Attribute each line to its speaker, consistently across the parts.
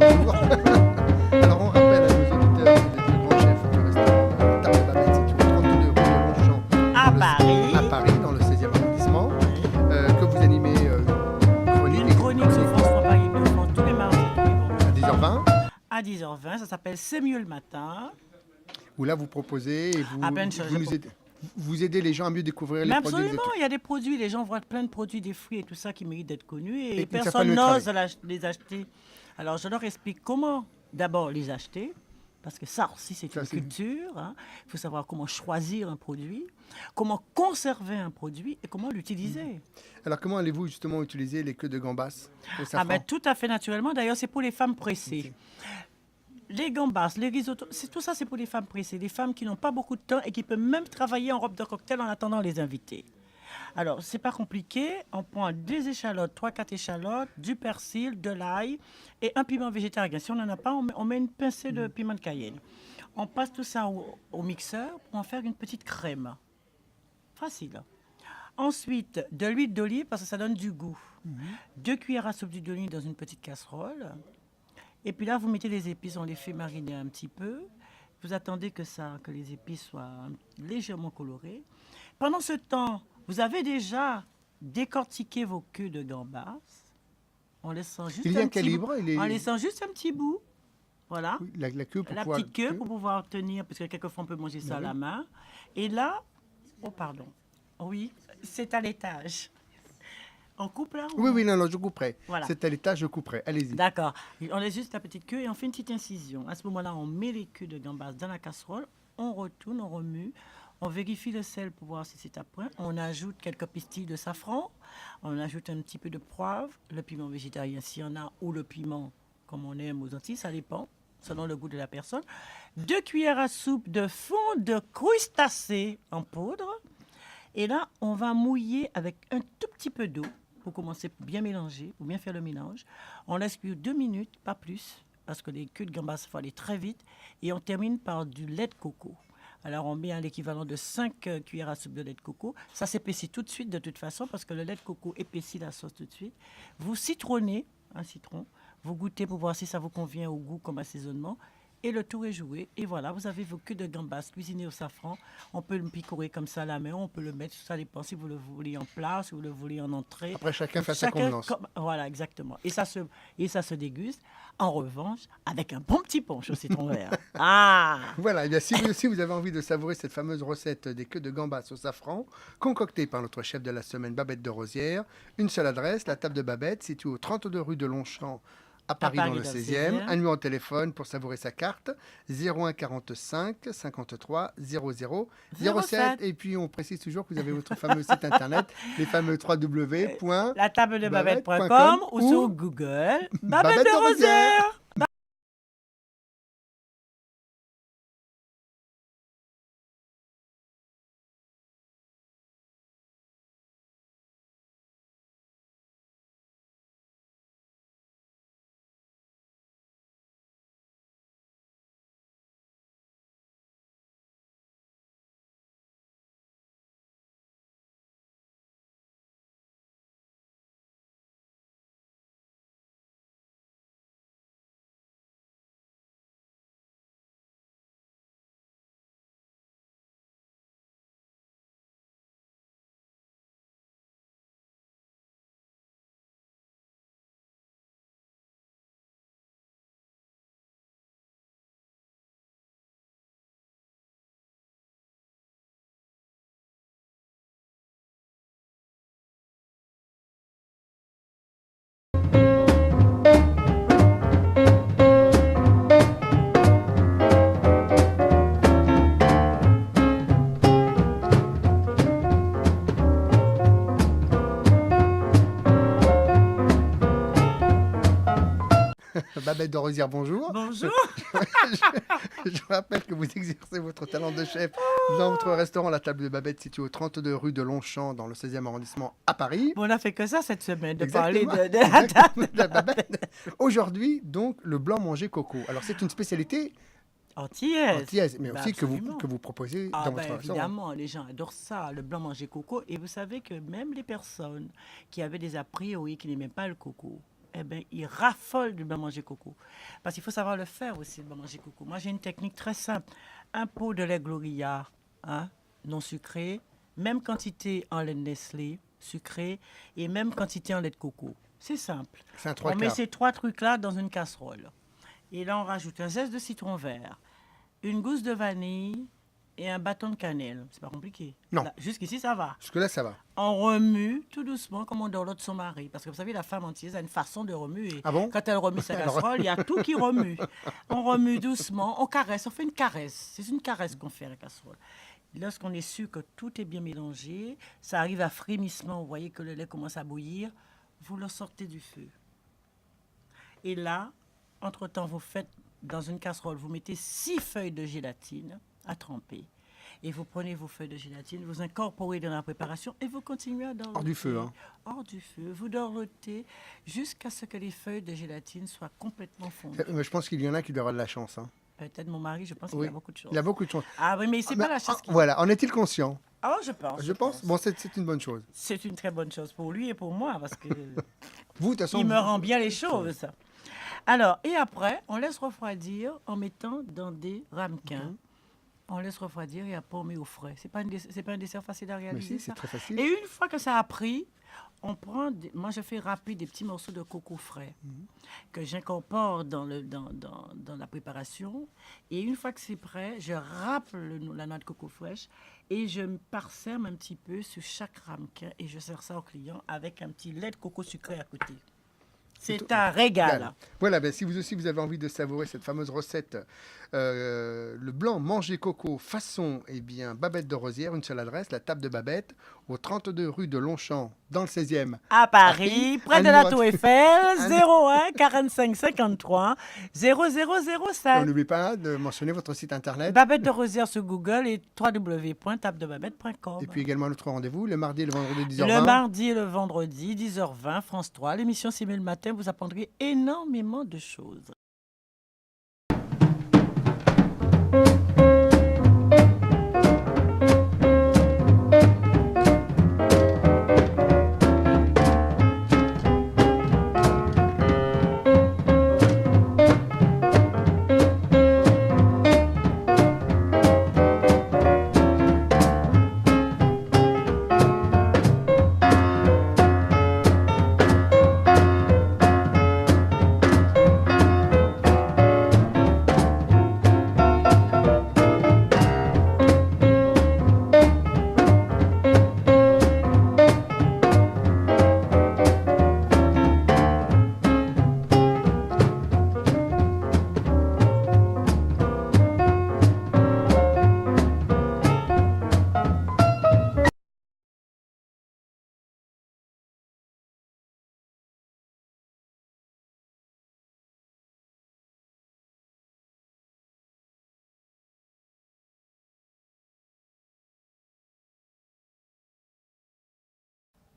Speaker 1: bonjour. Alors on rappelle à nos auditeurs que vous êtes le grand chef du restaurant La Table de Babette situé au 32 rue de Longchamp
Speaker 2: À Paris.
Speaker 1: à Paris, dans le 16e arrondissement,
Speaker 2: Oui.
Speaker 1: que vous animez chronique
Speaker 2: Une chronique sur France 3 Paris Bleu France tous les mardis et tous les
Speaker 1: à
Speaker 2: vendredis
Speaker 1: 10h20,
Speaker 2: à 10h20. Ça s'appelle C'est mieux le matin.
Speaker 1: où là vous proposez et
Speaker 2: À peine je-
Speaker 1: vous aidez les gens à mieux découvrir
Speaker 2: Mais
Speaker 1: les produits.
Speaker 2: absolument, il y a des produits, les gens voient plein de produits, des fruits et tout ça qui méritent d'être connus
Speaker 1: Et
Speaker 2: et
Speaker 1: ils savent pas
Speaker 2: personne
Speaker 1: le
Speaker 2: n'ose
Speaker 1: travail.
Speaker 2: les acheter. Alors je leur explique comment d'abord les acheter, parce que ça aussi c'est
Speaker 1: Ça,
Speaker 2: une
Speaker 1: c'est-
Speaker 2: culture. Hein. Il faut savoir comment choisir un produit, comment conserver un produit et comment l'utiliser.
Speaker 1: Alors comment allez-vous justement utiliser les queues de gambas au
Speaker 2: Ah
Speaker 1: safran?
Speaker 2: ben tout à fait naturellement, d'ailleurs c'est pour les femmes pressées. Les gambas, les risottos, tout ça c'est pour les femmes pressées, les femmes qui n'ont pas beaucoup de temps et qui peuvent même travailler en robe de cocktail en attendant les invités. Alors, c'est pas compliqué. On prend des échalotes, 3-4 échalotes, du persil, de l'ail et un piment végétarien. Si on n'en a pas, on met une pincée de piment de Cayenne. On passe tout ça au mixeur pour en faire une petite crème. Facile. Ensuite, de l'huile d'olive parce que ça donne du goût. 2 cuillères à soupe d'huile d'olive dans une petite casserole. Et puis là, vous mettez les épices, on les fait mariner un petit peu. Vous attendez que les épices soient légèrement colorées. Pendant ce temps, vous avez déjà décortiqué vos queues de gambas en laissant juste
Speaker 1: Il y a
Speaker 2: un
Speaker 1: un
Speaker 2: petit bout.
Speaker 1: calibre,
Speaker 2: En laissant juste un petit bout. Voilà.
Speaker 1: oui, la queue pour
Speaker 2: La
Speaker 1: pouvoir...
Speaker 2: petite queue pour pouvoir tenir, parce que quelquefois on peut manger ça à la main. Et là, oh pardon. Oui, c'est à l'étage. On coupe là ou-
Speaker 1: Oui, oui, non, non, je couperai.
Speaker 2: Voilà.
Speaker 1: C'est à l'étage, je couperai. Allez-y.
Speaker 2: D'accord. On laisse juste la petite queue et on fait une petite incision. À ce moment-là, on met les queues de gambas dans la casserole, on retourne, on remue, on vérifie le sel pour voir si c'est à point. On ajoute quelques pistilles de safran, on ajoute un petit peu de poivre, le piment végétarien s'il y en a, ou le piment comme on aime aux Antilles, ça dépend, selon le goût de la personne. 2 cuillères à soupe de fond de crustacés en poudre. Et là, on va mouiller avec un tout petit peu d'eau pour commencer pour bien mélanger, pour bien faire le mélange. On laisse cuire 2 minutes, pas plus, parce que les queues de gambas, il faut aller très vite. Et on termine par du lait de coco. Alors, on met un l'équivalent de 5 cuillères à soupe de lait de coco. Ça s'épaissit tout de suite, de toute façon, parce que le lait de coco épaissit la sauce tout de suite. Vous citronnez un citron. Vous goûtez pour voir si ça vous convient au goût comme assaisonnement. Et le tour est joué. Et voilà, vous avez vos queues de gambas cuisinées au safran. On peut le picorer comme ça à la main. On peut le mettre, ça dépend si vous le voulez en plat, si vous le voulez en entrée.
Speaker 1: Après, chacun fait sa convenance.
Speaker 2: Voilà, exactement. Et ça se déguste. En revanche, avec un bon petit punch au citron vert. Ah!
Speaker 1: Voilà, eh bien, si vous aussi vous avez envie de savourer cette fameuse recette des queues de gambas au safran, concoctée par notre chef de la semaine, Babette de Rosière, une seule adresse, la table de Babette, située au 32 rue de Longchamp, à Paris, dans le 16e. Un numéro de téléphone pour savourer sa carte, 01 45 53 00 07. Et puis, on précise toujours que vous avez votre fameux site internet, les fameux www.
Speaker 2: La table de
Speaker 1: Babette.com
Speaker 2: babette.com ou
Speaker 1: ou
Speaker 2: sur Google.
Speaker 1: Babette
Speaker 2: Babette
Speaker 1: de
Speaker 2: de
Speaker 1: Rosière.
Speaker 2: Rosière.
Speaker 1: Babette de Rosière, bonjour.
Speaker 2: Bonjour.
Speaker 1: Je rappelle que vous exercez votre talent de chef dans votre restaurant La Table de Babette, situé au 32 rue de Longchamp, dans le 16e arrondissement à Paris.
Speaker 2: Bon, on n'a fait que ça cette semaine, de
Speaker 1: Exactement.
Speaker 2: parler de la table
Speaker 1: De la Babette. Aujourd'hui, donc, le blanc manger coco. Alors, c'est une spécialité
Speaker 2: antillaise.
Speaker 1: antillaise, mais
Speaker 2: Ben,
Speaker 1: aussi
Speaker 2: absolument.
Speaker 1: que vous proposez
Speaker 2: Ah
Speaker 1: dans
Speaker 2: ben,
Speaker 1: votre restaurant.
Speaker 2: évidemment, les gens adorent ça, le blanc manger coco. Et vous savez que même les personnes qui avaient des a priori, qui n'aimaient pas le coco, eh ben, ils raffolent du blanc manger coco. Parce qu'il faut savoir le faire aussi, le blanc manger coco. Moi, j'ai une technique très simple. Un pot de lait Gloria, hein, non sucré, même quantité en lait de Nestlé, sucré, et même quantité en lait de coco. C'est simple.
Speaker 1: C'est un trois
Speaker 2: On met
Speaker 1: quarts.
Speaker 2: ces 3 trucs-là dans une casserole. Et là, on rajoute un zeste de citron vert, une gousse de vanille et un bâton de cannelle. C'est pas compliqué.
Speaker 1: Non.
Speaker 2: Là, jusqu'ici, ça va.
Speaker 1: Jusque-là, ça va.
Speaker 2: On remue tout doucement comme on dorlote son mari. Parce que vous savez, la femme entière a une façon de remuer.
Speaker 1: Ah bon?
Speaker 2: Quand elle remue sa
Speaker 1: Alors-
Speaker 2: casserole, il y a tout qui remue. On remue doucement, on caresse, on fait une caresse. C'est une caresse qu'on fait à la casserole. Lorsqu'on est sûr que tout est bien mélangé, ça arrive à frémissement, vous voyez que le lait commence à bouillir, vous le sortez du feu. Et là, entre-temps, vous faites dans une casserole, vous mettez 6 feuilles de gélatine à tremper. Et vous prenez vos feuilles de gélatine, vous incorporez dans la préparation et vous continuez à dorloter.
Speaker 1: Hors du feu, hein.
Speaker 2: Hors du feu. Vous dorlotez jusqu'à ce que les feuilles de gélatine soient complètement fondues.
Speaker 1: Mais je pense qu'il y en a qui doivent avoir de la chance. Hein.
Speaker 2: Peut-être mon mari, je pense qu'il
Speaker 1: Oui.
Speaker 2: a beaucoup de chance.
Speaker 1: Il a beaucoup de chance.
Speaker 2: Ah oui, mais c'est
Speaker 1: Mais,
Speaker 2: pas la chance qu'il a.
Speaker 1: voilà, en est-il conscient?
Speaker 2: Ah, je pense.
Speaker 1: Je pense. Bon, c'est une bonne chose.
Speaker 2: C'est une très bonne chose pour lui et pour moi parce que
Speaker 1: Vous, de toute façon,
Speaker 2: il me
Speaker 1: vous-
Speaker 2: rend bien les choses. Alors, et après, on laisse refroidir en mettant dans des ramequins. On laisse refroidir et après on met au frais. C'est pas un dessert facile à
Speaker 1: Mais
Speaker 2: réaliser,
Speaker 1: si,
Speaker 2: ça.
Speaker 1: c'est très facile.
Speaker 2: Et une fois que ça a pris, on prend, moi je fais râper des petits morceaux de coco frais que j'incorpore dans la préparation. Et une fois que c'est prêt, je râpe la noix de coco fraîche et je me parsème un petit peu sur chaque ramequin et je sers ça au client avec un petit lait de coco sucré à côté. C'est un régal.
Speaker 1: Voilà, ben, si vous aussi vous avez envie de savourer cette fameuse recette, le blanc manger coco façon Babette de Rosière, une seule adresse, la table de Babette, au 32 rue de Longchamp, dans le 16e.
Speaker 2: À Paris, près de la Tour Eiffel, 01 45 53
Speaker 1: On
Speaker 2: 0007.
Speaker 1: n'oublie pas de mentionner votre site internet.
Speaker 2: Babette de Rosière sur Google et www.tabledebabette.com.
Speaker 1: Et puis également notre rendez-vous le mardi et le vendredi 10h20.
Speaker 2: Le mardi et le vendredi, 10h20, France 3. L'émission C'est mieux le matin, vous apprendrez énormément de choses.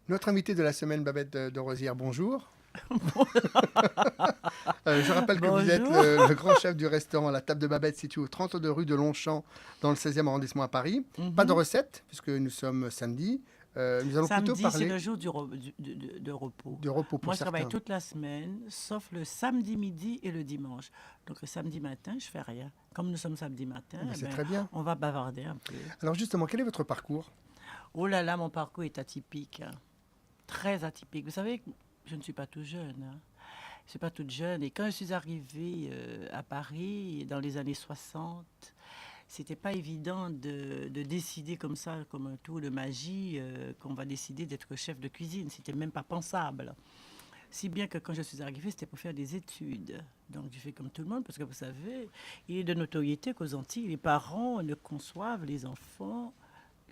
Speaker 1: Notre invité de la semaine, Babette de Rosière, bonjour. Je rappelle que vous êtes
Speaker 2: Bonjour.
Speaker 1: le grand chef du restaurant La Table de Babette, situé au 32 rue de Longchamp, dans le 16e arrondissement à Paris. Pas de recette, puisque nous sommes samedi. Nous allons plutôt
Speaker 2: Samedi, c'est
Speaker 1: parler
Speaker 2: le jour de repos.
Speaker 1: de repos pour
Speaker 2: Moi, je
Speaker 1: certains.
Speaker 2: travaille toute la semaine, sauf le samedi midi et le dimanche. Donc, le samedi matin, je fais rien. Comme nous sommes samedi matin,
Speaker 1: Mais
Speaker 2: eh
Speaker 1: c'est
Speaker 2: ben,
Speaker 1: très bien.
Speaker 2: on va bavarder un peu.
Speaker 1: Alors justement, quel est votre parcours?
Speaker 2: Oh là là, mon parcours est atypique. Hein. Très atypique. Vous savez, je ne suis pas tout jeune. Hein. Je ne suis pas toute jeune. Et quand je suis arrivée à Paris, dans les années 60, c'était pas évident de décider comme ça, comme un tour de magie, qu'on va décider d'être chef de cuisine. C'était même pas pensable. Si bien que quand je suis arrivée, c'était pour faire des études. Donc j'ai fait comme tout le monde, parce que vous savez, il est de notoriété qu'aux Antilles, les parents ne conçoivent les enfants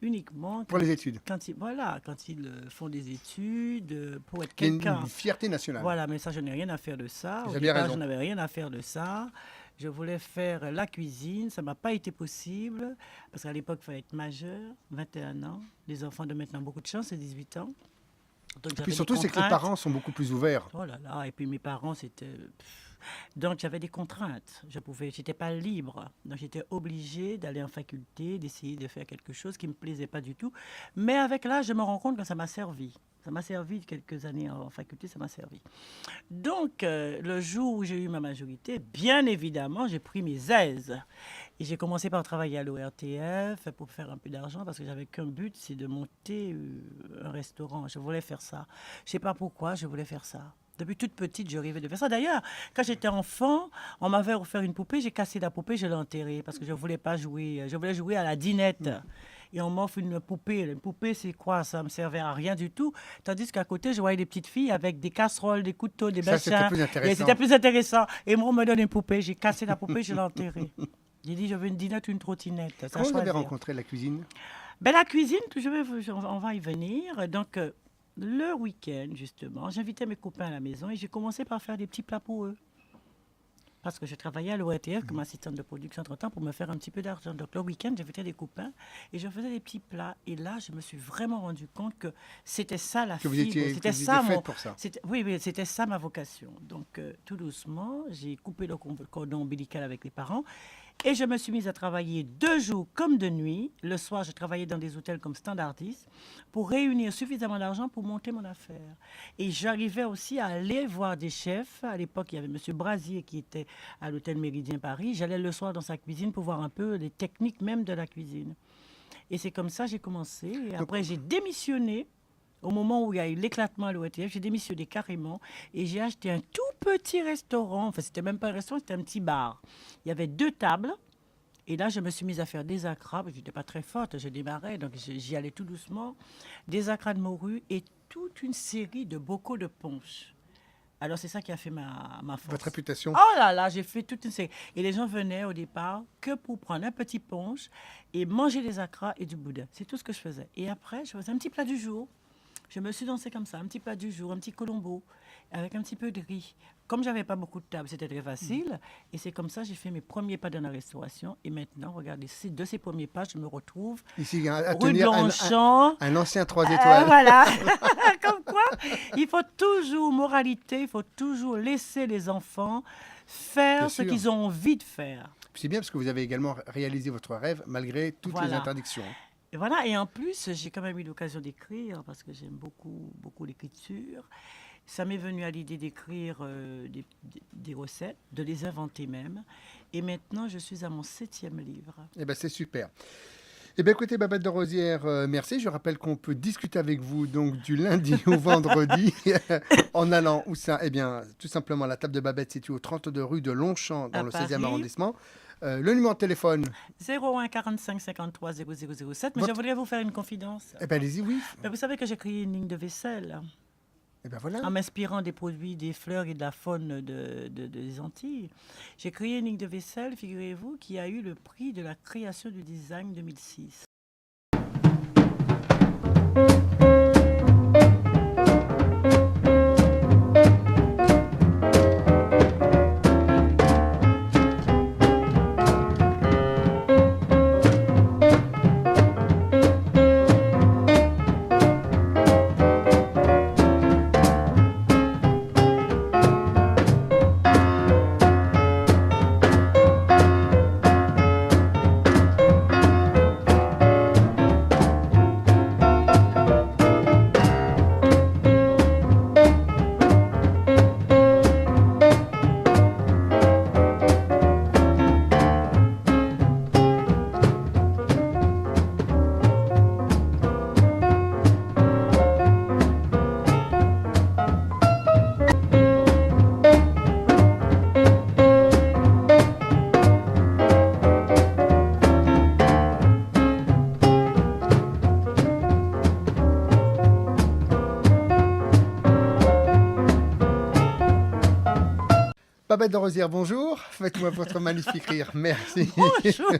Speaker 2: uniquement
Speaker 1: Pour les études.
Speaker 2: quand ils font des études pour être
Speaker 1: Il y a
Speaker 2: quelqu'un.
Speaker 1: une fierté nationale.
Speaker 2: Voilà, mais ça, je n'ai rien à faire de ça. Au
Speaker 1: Vous avez
Speaker 2: départ,
Speaker 1: raison.
Speaker 2: je n'avais rien à faire de ça. Je voulais faire la cuisine. Ça ne m'a pas été possible parce qu'à l'époque, il fallait être majeur, 21 ans. Les enfants de maintenant ont beaucoup de chance, c'est 18 ans. Donc,
Speaker 1: Et
Speaker 2: j'avais
Speaker 1: puis
Speaker 2: des
Speaker 1: surtout, c'est que les
Speaker 2: contraintes.
Speaker 1: parents sont beaucoup plus ouverts.
Speaker 2: Oh là là, et puis mes parents, c'était... Donc, j'avais des contraintes. J'étais pas libre. Donc, j'étais obligée d'aller en faculté, d'essayer de faire quelque chose qui me plaisait pas du tout. Mais avec l'âge, je me rends compte que ça m'a servi. Ça m'a servi quelques années en faculté, ça m'a servi. Donc, le jour où j'ai eu ma majorité, bien évidemment, j'ai pris mes aises. Et j'ai commencé par travailler à l'ORTF pour faire un peu d'argent parce que j'avais qu'un but, c'est de monter un restaurant. Je voulais faire ça. Je sais pas pourquoi, je voulais faire ça. Depuis toute petite, je rêvais de faire ça. D'ailleurs, quand j'étais enfant, on m'avait offert une poupée, j'ai cassé la poupée, je l'ai enterrée parce que je voulais pas jouer. Je voulais jouer à la dinette. Et on m'offre une poupée. Une poupée, c'est quoi? Ça me servait à rien du tout. Tandis qu'à côté, je voyais des petites filles avec des casseroles, des couteaux, des
Speaker 1: Ça, c'était
Speaker 2: machins.
Speaker 1: plus
Speaker 2: Et
Speaker 1: intéressant.
Speaker 2: c'était plus intéressant. Et moi, on me donne une poupée. J'ai cassé la poupée, je l'ai enterrée. J'ai dit, je veux une dinette ou une trottinette. Ça,
Speaker 1: Comment vous avez
Speaker 2: choisir.
Speaker 1: rencontré la cuisine?
Speaker 2: Ben, la cuisine, on va y venir. Donc, le week-end, justement, j'invitais mes copains à la maison et j'ai commencé par faire des petits plats pour eux. Parce que je travaillais à l'ORTF comme assistante de production entre-temps pour me faire un petit peu d'argent. Donc, le week-end, j'invitais des copains et je faisais des petits plats. Et là, je me suis vraiment rendu compte que c'était ça la
Speaker 1: Que vous
Speaker 2: fibre.
Speaker 1: étiez,
Speaker 2: C'était
Speaker 1: que vous
Speaker 2: ça
Speaker 1: étiez faite pour ça.
Speaker 2: oui, c'était ça ma vocation. Donc, tout doucement, j'ai coupé le cordon ombilical avec les parents. Et je me suis mise à travailler 2 jours comme de nuit. Le soir, je travaillais dans des hôtels comme Standardis pour réunir suffisamment d'argent pour monter mon affaire. Et j'arrivais aussi à aller voir des chefs. À l'époque, il y avait M. Brasier qui était à l'hôtel Méridien Paris. J'allais le soir dans sa cuisine pour voir un peu les techniques même de la cuisine. Et c'est comme ça que j'ai commencé. Et après, j'ai démissionné. Au moment où il y a eu l'éclatement à l'ORTF, j'ai démissionné carrément et j'ai acheté un tout petit restaurant. Enfin, c'était même pas un restaurant, c'était un petit bar. Il y avait 2 tables. Et là, je me suis mise à faire des acras. Je n'étais pas très forte, je démarrais, donc j'y allais tout doucement. Des acras de morue et toute une série de bocaux de punch. Alors, c'est ça qui a fait ma force.
Speaker 1: Votre réputation?
Speaker 2: Oh là là, j'ai fait toute une série. Et les gens venaient au départ que pour prendre un petit punch et manger des acras et du boudin. C'est tout ce que je faisais. Et après, je faisais un petit plat du jour. Je me suis dansée comme ça, un petit plat du jour, un petit colombo, avec un petit peu de riz. Comme j'avais pas beaucoup de table, c'était très facile. Et c'est comme ça que j'ai fait mes premiers pas dans la restauration. Et maintenant, regardez, de ces premiers pas, je me retrouve
Speaker 1: Ici, à
Speaker 2: rue de
Speaker 1: tenir
Speaker 2: Longchamp.
Speaker 1: un ancien 3 étoiles.
Speaker 2: Voilà. Comme quoi, il faut toujours, moralité, il faut toujours laisser les enfants faire
Speaker 1: Bien
Speaker 2: ce
Speaker 1: sûr.
Speaker 2: qu'ils ont envie de faire.
Speaker 1: C'est bien parce que vous avez également réalisé votre rêve malgré toutes les
Speaker 2: Voilà.
Speaker 1: interdictions.
Speaker 2: Et voilà, et en plus, j'ai quand même eu l'occasion d'écrire parce que j'aime beaucoup, beaucoup l'écriture. Ça m'est venu à l'idée d'écrire des recettes, de les inventer même. Et maintenant, je suis à mon 7e livre.
Speaker 1: Eh bien, c'est super. Eh bien, écoutez, Babette de Rosière, merci. Je rappelle qu'on peut discuter avec vous donc du lundi au vendredi en allant où ça? Eh bien, tout simplement, la table de Babette située au 32 rue de Longchamp dans
Speaker 2: À
Speaker 1: le
Speaker 2: Paris.
Speaker 1: 16e arrondissement. Le numéro de téléphone?
Speaker 2: 01 45 53 0007. Mais je
Speaker 1: Votre-
Speaker 2: voudrais vous faire une confidence.
Speaker 1: Eh bien, allez-y, oui.
Speaker 2: Mais vous savez que j'ai créé une ligne de vaisselle
Speaker 1: Eh bien, voilà.
Speaker 2: en m'inspirant des produits, des fleurs et de la faune des Antilles. J'ai créé une ligne de vaisselle, figurez-vous, qui a eu le prix de la création du design 2006.
Speaker 1: Babette de Rosière, bonjour. Faites-moi votre magnifique rire. Merci.
Speaker 2: Bonjour.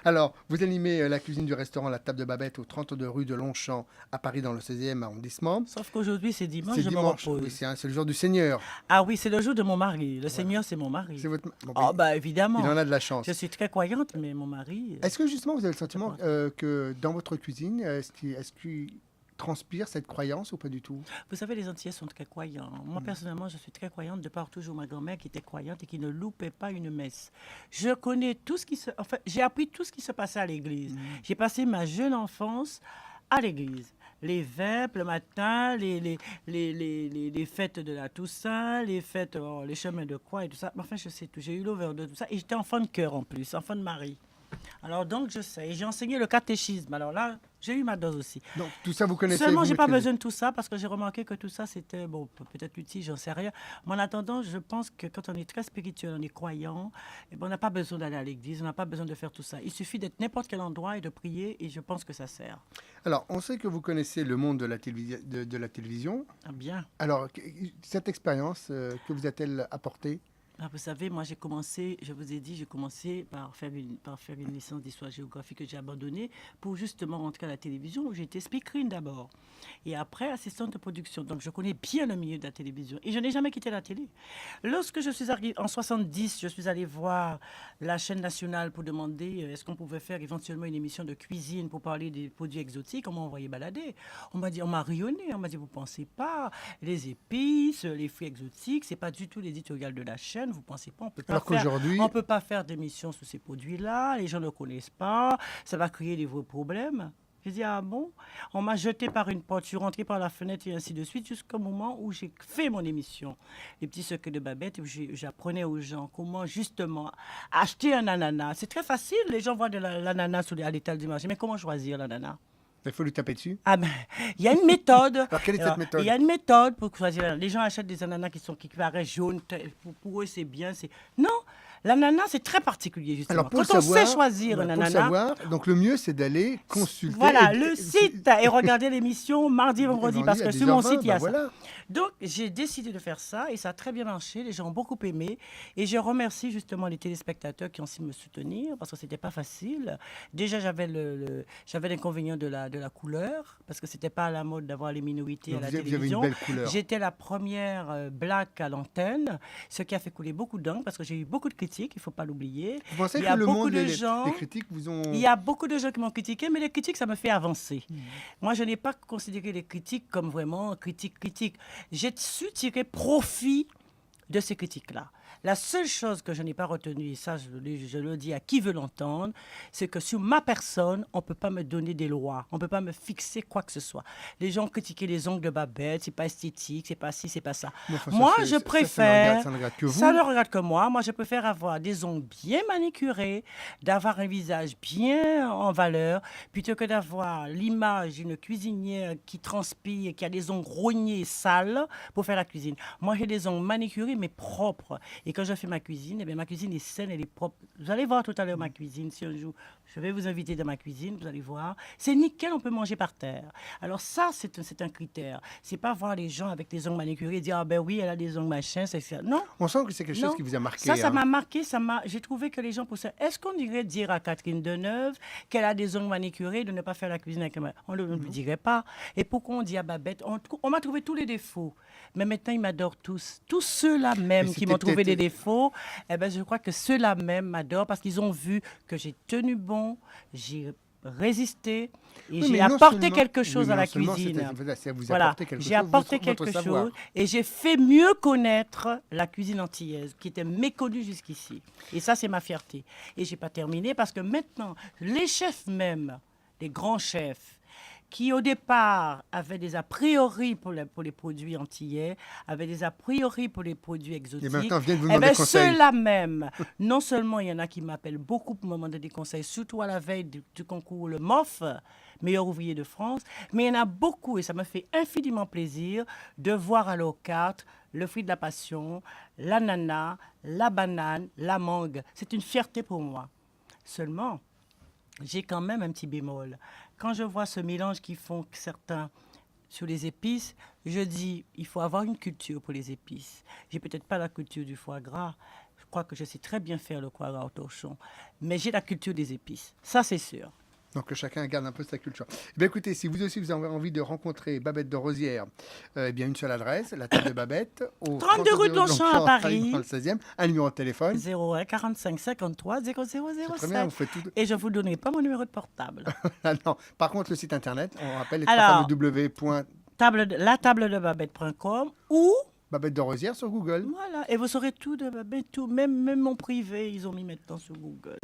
Speaker 1: Alors, vous animez la cuisine du restaurant La Table de Babette au 32 rue de Longchamp à Paris dans le 16e arrondissement.
Speaker 2: Sauf qu'aujourd'hui, c'est dimanche,
Speaker 1: C'est
Speaker 2: je me
Speaker 1: dimanche.
Speaker 2: repose.
Speaker 1: Oui, c'est le jour du Seigneur.
Speaker 2: Ah oui, c'est le jour de mon mari. Le Seigneur, c'est mon mari.
Speaker 1: C'est votre... bon,
Speaker 2: Ah
Speaker 1: ben,
Speaker 2: bah
Speaker 1: il
Speaker 2: évidemment.
Speaker 1: en a de la chance.
Speaker 2: Je suis très croyante, mais mon mari...
Speaker 1: Est-ce que justement vous avez le sentiment que dans votre cuisine, est-ce qu'il transpire cette croyance ou pas du tout?
Speaker 2: Vous savez, les Antillais sont très croyants. Moi, personnellement, je suis très croyante de par toujours ma grand-mère qui était croyante et qui ne loupait pas une messe. Je connais tout ce qui se... Enfin, j'ai appris tout ce qui se passait à l'église. J'ai passé ma jeune enfance à l'église. Les vêpres le matin, les fêtes de la Toussaint, les fêtes, les chemins de croix et tout ça. Enfin, je sais tout. J'ai eu l'over de tout ça. Et j'étais enfant de cœur en plus, enfant de Marie. Alors donc, je sais. Et j'ai enseigné le catéchisme. Alors là, j'ai eu ma dose aussi.
Speaker 1: Donc tout ça, vous connaissez,
Speaker 2: Seulement,
Speaker 1: vous
Speaker 2: j'ai pas
Speaker 1: maîtrisez.
Speaker 2: besoin de tout ça parce que j'ai remarqué que tout ça, c'était, bon, peut-être utile, j'en sais rien. Mais en attendant, je pense que quand on est très spirituel, on est croyant, eh ben, on n'a pas besoin d'aller à l'église, on n'a pas besoin de faire tout ça. Il suffit d'être n'importe quel endroit et de prier et je pense que ça sert.
Speaker 1: Alors, on sait que vous connaissez le monde de la télévision.
Speaker 2: Ah, bien.
Speaker 1: Alors, cette expérience, que vous a-t-elle apporté?
Speaker 2: Ah, vous savez, moi j'ai commencé, je vous ai dit, j'ai commencé par faire une licence d'histoire-géographie que j'ai abandonnée pour justement rentrer à la télévision où j'étais speakerine d'abord. Et après, assistante de production. Donc je connais bien le milieu de la télévision. Et je n'ai jamais quitté la télé. Lorsque je suis arrivée en 70, je suis allée voir la chaîne nationale pour demander est-ce qu'on pouvait faire éventuellement une émission de cuisine pour parler des produits exotiques. On m'a envoyé balader. On m'a dit, on m'a rayonné. On m'a dit, vous pensez pas, les épices, les fruits exotiques, c'est pas du tout l'éditorial de la chaîne. Vous pensez pas,
Speaker 1: Alors qu'aujourd'hui,
Speaker 2: on peut pas faire d'émissions sur ces produits-là, les gens ne connaissent pas, ça va créer des vrais problèmes. J'ai dit, ah bon? On m'a jeté par une porte, je suis rentrée par la fenêtre et ainsi de suite, jusqu'au moment où j'ai fait mon émission. Les petits secrets de Babette, où j'apprenais aux gens comment justement acheter un ananas. C'est très facile, les gens voient de l'ananas à l'étal du marché, mais comment choisir l'ananas?
Speaker 1: il faut lui taper dessus.
Speaker 2: Ah ben, il y a une méthode.
Speaker 1: Alors, quelle est cette méthode?
Speaker 2: Il y a une méthode pour choisir. Les gens achètent des ananas qui paraissent jaunes. Pour eux, c'est bien. Non, l'ananas, c'est très particulier, justement.
Speaker 1: Alors, pour
Speaker 2: Quand
Speaker 1: le
Speaker 2: on
Speaker 1: savoir,
Speaker 2: sait choisir un
Speaker 1: pour le
Speaker 2: ananas,
Speaker 1: savoir, donc le mieux, c'est d'aller consulter.
Speaker 2: voilà, le site et regarder l'émission mardi, vendredi, parce que sur mon site, il y a ça.
Speaker 1: Voilà.
Speaker 2: Donc, j'ai décidé de faire ça et ça a très bien marché. Les gens ont beaucoup aimé. Et je remercie justement les téléspectateurs qui ont su me soutenir parce que c'était pas facile. Déjà, j'avais l'inconvénient de la couleur parce que c'était pas à la mode d'avoir les minorités
Speaker 1: Donc,
Speaker 2: à la
Speaker 1: vous avez une
Speaker 2: télévision.
Speaker 1: belle couleur.
Speaker 2: J'étais la première black à l'antenne, ce qui a fait couler beaucoup d'encre parce que j'ai eu beaucoup de critiques, il faut pas l'oublier.
Speaker 1: Vous pensez
Speaker 2: Il y
Speaker 1: que
Speaker 2: a
Speaker 1: le
Speaker 2: beaucoup
Speaker 1: monde,
Speaker 2: de
Speaker 1: les
Speaker 2: gens-
Speaker 1: critiques vous ont...
Speaker 2: Il y a beaucoup de gens qui m'ont critiqué, mais les critiques, ça me fait avancer. Moi, je n'ai pas considéré les critiques comme vraiment critiques. J'ai su tirer profit de ces critiques-là. La seule chose que je n'ai pas retenue, et ça je le dis à qui veut l'entendre, c'est que sur ma personne, on ne peut pas me donner des lois, on ne peut pas me fixer quoi que ce soit. Les gens critiquaient les ongles de Babette, c'est pas esthétique, c'est pas ci, c'est pas ça.
Speaker 1: Mais enfin,
Speaker 2: Moi,
Speaker 1: ça,
Speaker 2: je
Speaker 1: ça
Speaker 2: préfère...
Speaker 1: ça ne regarde que vous.
Speaker 2: Ça ne regarde que moi. Moi, je préfère avoir des ongles bien manicurés, d'avoir un visage bien en valeur, plutôt que d'avoir l'image d'une cuisinière qui transpire, qui a des ongles rognés, sales, pour faire la cuisine. Moi, j'ai des ongles manicurés, mais propres. Et quand je fais ma cuisine, eh bien, ma cuisine est saine, elle est propre. Vous allez voir tout à l'heure ma cuisine. Si un jour, je vais vous inviter dans ma cuisine, vous allez voir. C'est nickel, on peut manger par terre. Alors ça, c'est un critère. C'est pas voir les gens avec les ongles manicurés et dire, ah ben oui, elle a des ongles machin, c'est ça. Non.
Speaker 1: On sent que c'est quelque chose
Speaker 2: Non.
Speaker 1: qui vous a marqué.
Speaker 2: Ça
Speaker 1: hein.
Speaker 2: m'a marqué. J'ai trouvé que les gens poussaient. Est-ce qu'on irait dire à Catherine Deneuve qu'elle a des ongles manicurés de ne pas faire la cuisine avec elle? On ne le dirait pas. Et pourquoi on dit à Babette? On m'a trouvé tous les défauts. Mais maintenant, ils m'adorent tous. Tous ceux-là même
Speaker 1: Mais
Speaker 2: qui
Speaker 1: c'était
Speaker 2: m'ont trouvé des
Speaker 1: peut-être-
Speaker 2: défauts, eh ben, je crois que ceux-là même m'adorent parce qu'ils ont vu que j'ai tenu bon, j'ai résisté et
Speaker 1: Oui,
Speaker 2: j'ai
Speaker 1: mais non
Speaker 2: apporté
Speaker 1: seulement-
Speaker 2: quelque
Speaker 1: oui,
Speaker 2: chose
Speaker 1: mais
Speaker 2: à
Speaker 1: non
Speaker 2: la
Speaker 1: seulement
Speaker 2: cuisine.
Speaker 1: ça vous
Speaker 2: Voilà,
Speaker 1: apporté quelque
Speaker 2: j'ai
Speaker 1: chose,
Speaker 2: apporté
Speaker 1: votre
Speaker 2: quelque
Speaker 1: savoir.
Speaker 2: chose et j'ai fait mieux connaître la cuisine antillaise qui était méconnue jusqu'ici. Et ça, c'est ma fierté. Et j'ai pas terminé parce que maintenant, les chefs même, les grands chefs, qui au départ avaient des a priori pour les produits antillais, avaient des a priori pour les produits exotiques.
Speaker 1: Et maintenant, viennent vous
Speaker 2: Eh
Speaker 1: demander
Speaker 2: ben,
Speaker 1: conseil.
Speaker 2: ceux-là même, non seulement il y en a qui m'appellent beaucoup pour me demander des conseils, surtout à la veille du concours Le MOF, meilleur ouvrier de France, mais il y en a beaucoup, et ça me fait infiniment plaisir de voir à leur carte le fruit de la passion, l'ananas, la banane, la mangue. C'est une fierté pour moi. Seulement, j'ai quand même un petit bémol. Quand je vois ce mélange qu'ils font certains sur les épices, je dis, il faut avoir une culture pour les épices. J'ai peut-être pas la culture du foie gras. Je crois que je sais très bien faire le foie gras au torchon. Mais j'ai la culture des épices. Ça, c'est sûr.
Speaker 1: Donc que chacun garde un peu sa culture. Eh bien, écoutez, si vous aussi vous avez envie de rencontrer Babette de Rosière, eh bien une seule adresse, la table de Babette, au
Speaker 2: 32 rue de Longchamp à Paris.
Speaker 1: dans le 16e, un numéro de téléphone.
Speaker 2: 01 45 53
Speaker 1: C'est très bien,
Speaker 2: 0007.
Speaker 1: vous faites tout.
Speaker 2: Et je vous donnerai pas mon numéro de portable.
Speaker 1: Ah non. Par contre, le site internet, on rappelle les
Speaker 2: Alors, latabledebabette.com ou
Speaker 1: Babette de Rosière sur Google.
Speaker 2: voilà. Et vous saurez tout de Babette, tout. Même mon privé, ils ont mis maintenant sur Google.